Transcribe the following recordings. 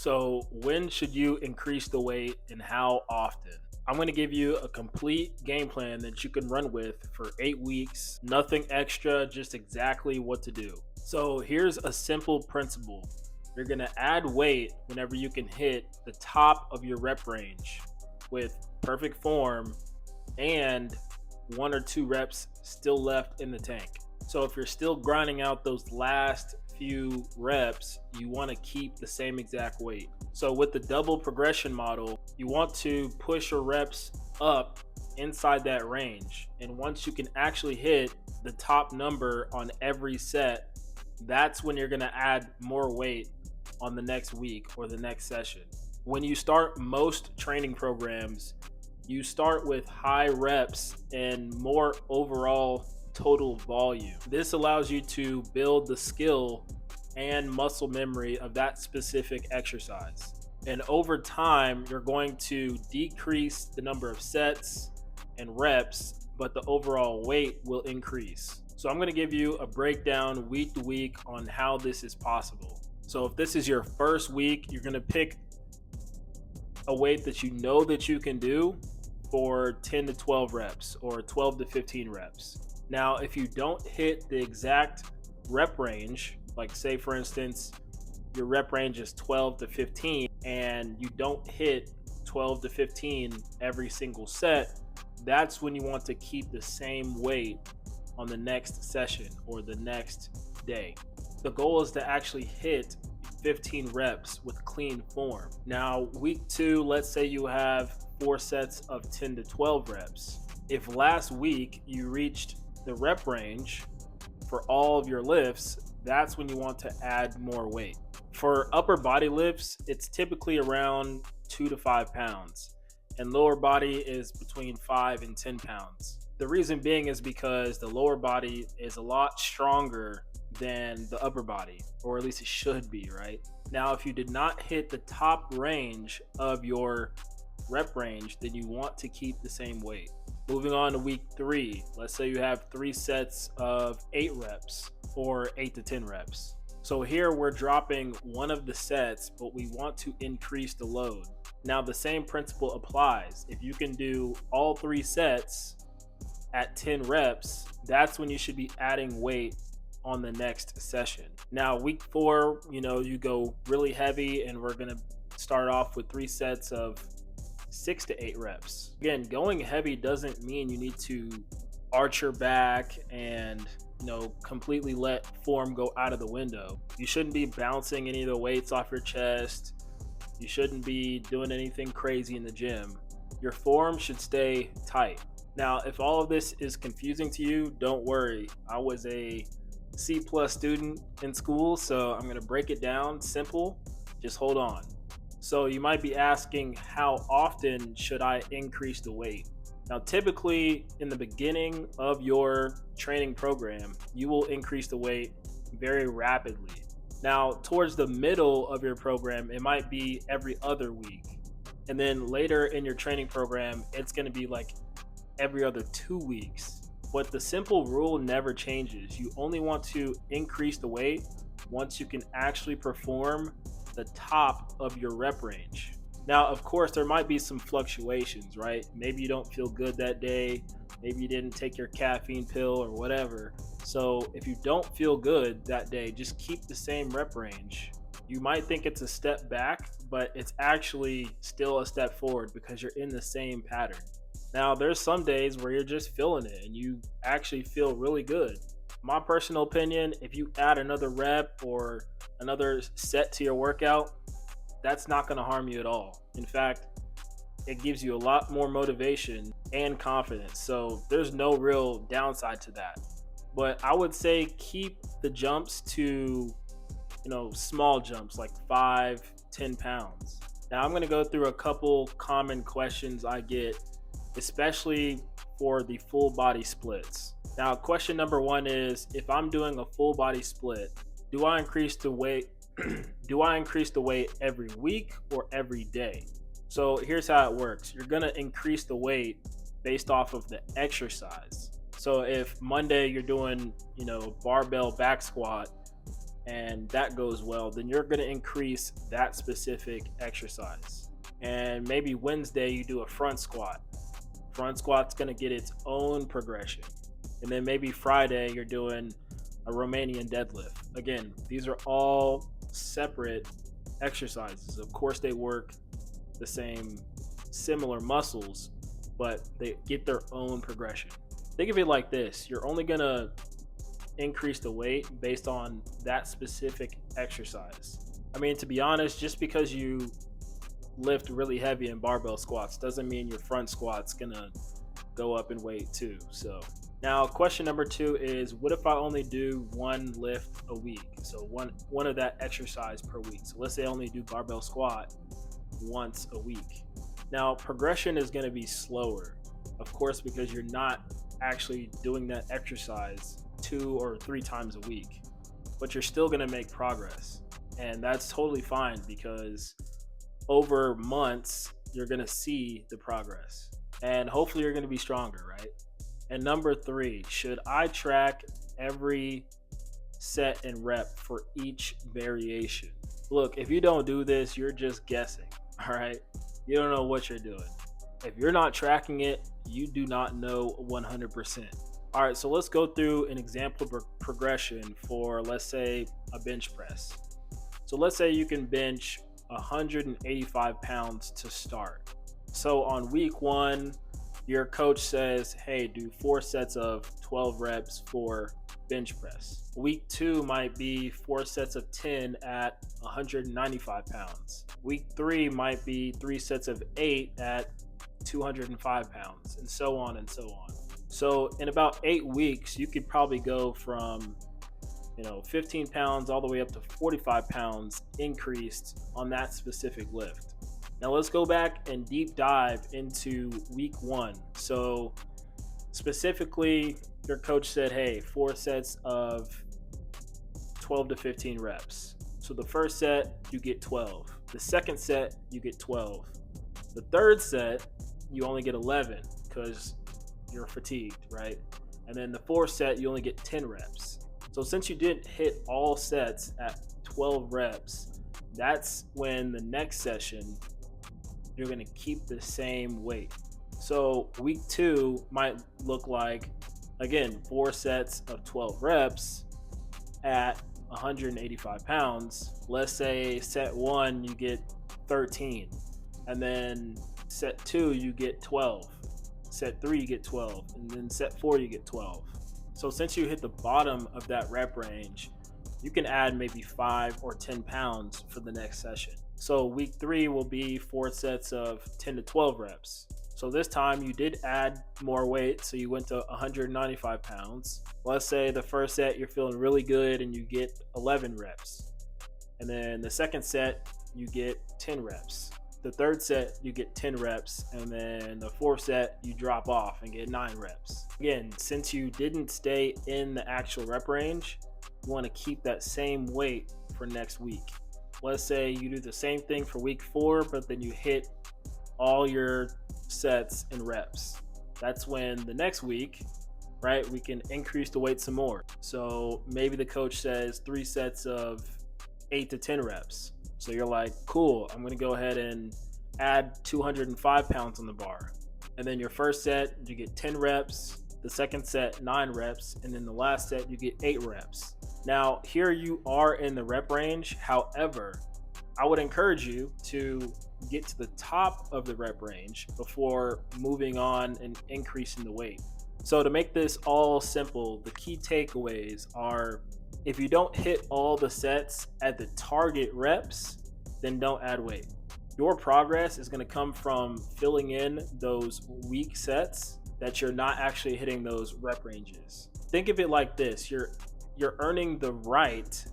So, when should you increase the weight and how often? I'm going to give you a complete game plan that you can run with for 8 weeks, nothing extra, just exactly what to do. So, here's a simple principle: you're going to add weight whenever you can hit the top of your rep range with perfect form and 1 or 2 reps still left in the tank. So if you're still grinding out those last few reps, you want to keep the same exact weight. So with the double progression model, you want to push your reps up inside that range. And once you can actually hit the top number on every set, that's when you're going to add more weight on the next week or the next session. When you start most training programs, you start with high reps and more overall total volume. This allows you to build the skill and muscle memory of that specific exercise. And over time, you're going to decrease the number of sets and reps, but the overall weight will increase. So I'm going to give you a breakdown week to week on how this is possible. So if this is your first week, you're going to pick a weight that you know that you can do for 10 to 12 reps or 12 to 15 reps. Now, if you don't hit the exact rep range, like say for instance, your rep range is 12 to 15 and you don't hit 12 to 15 every single set, that's when you want to keep the same weight on the next session or the next day. The goal is to actually hit 15 reps with clean form. Now, week 2, let's say you have 4 sets of 10 to 12 reps. If last week you reached the rep range for all of your lifts, that's when you want to add more weight. For upper body lifts, it's typically around 2 to 5 pounds, and lower body is between 5 and 10 pounds. The reason being is because the lower body is a lot stronger than the upper body, or at least it should be, right? Now, if you did not hit the top range of your rep range, then you want to keep the same weight. Moving on to week 3, let's say you have 3 sets of 8 reps or 8 to 10 reps. So here we're dropping one of the sets, but we want to increase the load. Now the same principle applies. If you can do all 3 sets at 10 reps, that's when you should be adding weight on the next session. Now week 4, you go really heavy, and we're going to start off with 3 sets of 6 to 8 reps. Again, going heavy doesn't mean you need to arch your back and completely let form go out of the window. You shouldn't be bouncing any of the weights off your chest. You shouldn't be doing anything crazy in the gym. Your form should stay tight. Now, if all of this is confusing to you, don't worry. I was a C+ student in school, so I'm going to break it down simple. Just hold on. So you might be asking, how often should I increase the weight? Now, typically in the beginning of your training program, you will increase the weight very rapidly. Now, towards the middle of your program, it might be every other week. And then later in your training program, it's going to be like every other 2 weeks. But the simple rule never changes. You only want to increase the weight once you can actually perform the top of your rep range. Now, of course, there might be some fluctuations, right? Maybe you don't feel good that day. Maybe you didn't take your caffeine pill or whatever. So if you don't feel good that day, just keep the same rep range. You might think it's a step back, but it's actually still a step forward because you're in the same pattern. Now, there's some days where you're just feeling it and you actually feel really good. My personal opinion, if you add another rep or another set to your workout, that's not going to harm you at all. In fact, it gives you a lot more motivation and confidence. So there's no real downside to that. But I would say keep the jumps to, small jumps like 5-10 pounds. Now I'm going to go through a couple common questions I get, especially for the full body splits. Now, question number 1 is, if I'm doing a full body split, do I increase the weight every week or every day? So here's how it works. You're going to increase the weight based off of the exercise. So if Monday you're doing, barbell back squat, and that goes well, then you're going to increase that specific exercise. And maybe Wednesday you do a front squat. Front squat's going to get its own progression. And then maybe Friday you're doing a Romanian deadlift. Again, these are all separate exercises. Of course, they work the same, similar muscles, but they get their own progression. Think of it like this: you're only going to increase the weight based on that specific exercise. I mean, to be honest, just because you lift really heavy in barbell squats doesn't mean your front squat's gonna go up in weight too. So now question number 2 is, what if I only do one lift a week? So one of that exercise per week. So let's say I only do barbell squat once a week. Now progression is going to be slower, of course, because you're not actually doing that exercise 2 or 3 times a week, but you're still going to make progress. And that's totally fine, because over months you're going to see the progress, and hopefully you're going to be stronger, right? And number 3, should I track every set and rep for each variation? Look, if you don't do this, you're just guessing. All right, you don't know what you're doing. If you're not tracking it, you do not know 100%. All right, so let's go through an example progression for, let's say, a bench press. So let's say you can bench 185 pounds to start. So on week 1, your coach says, hey, do 4 sets of 12 reps for bench press. Week 2 might be 4 sets of 10 at 195 pounds. Week 3 might be 3 sets of 8 at 205 pounds, and so on and so on. So in about 8 weeks, you could probably go from 15 pounds all the way up to 45 pounds increased on that specific lift. Now let's go back and deep dive into week 1. So specifically, your coach said, hey, 4 sets of 12 to 15 reps. So the first set, you get 12. The second set, you get 12. The third set, you only get 11 because you're fatigued, right? And then the fourth set, you only get 10 reps. So since you didn't hit all sets at 12 reps, that's when the next session, you're going to keep the same weight. So week 2 might look like, again, 4 sets of 12 reps at 185 pounds. Let's say set 1, you get 13. And then set 2, you get 12. Set 3, you get 12. And then set 4, you get 12. So since you hit the bottom of that rep range, you can add maybe 5 or 10 pounds for the next session. So week 3 will be 4 sets of 10 to 12 reps. So this time you did add more weight, so you went to 195 pounds. Let's say the first set you're feeling really good and you get 11 reps. And then the second set you get 10 reps. The third set you get 10 reps, and then the fourth set you drop off and get 9 reps. Again, since you didn't stay in the actual rep range, you want to keep that same weight for next week. Let's say you do the same thing for week 4, but then you hit all your sets and reps. That's when the next week, right, we can increase the weight some more. So maybe the coach says 3 sets of 8 to 10 reps. So you're like, cool, I'm going to go ahead and add 205 pounds on the bar. And then your first set, you get 10 reps. The second set, 9 reps. And then the last set, you get 8 reps. Now, here you are in the rep range. However, I would encourage you to get to the top of the rep range before moving on and increasing the weight. So to make this all simple, the key takeaways are, if you don't hit all the sets at the target reps, then don't add weight. Your progress is going to come from filling in those weak sets that you're not actually hitting those rep ranges. Think of it like this: you're earning the right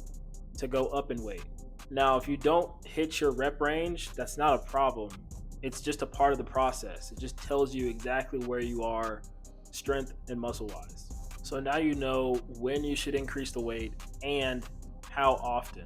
to go up in weight. Now, if you don't hit your rep range, that's not a problem. It's just a part of the process. It just tells you exactly where you are, strength and muscle wise. So now you know when you should increase the weight and how often.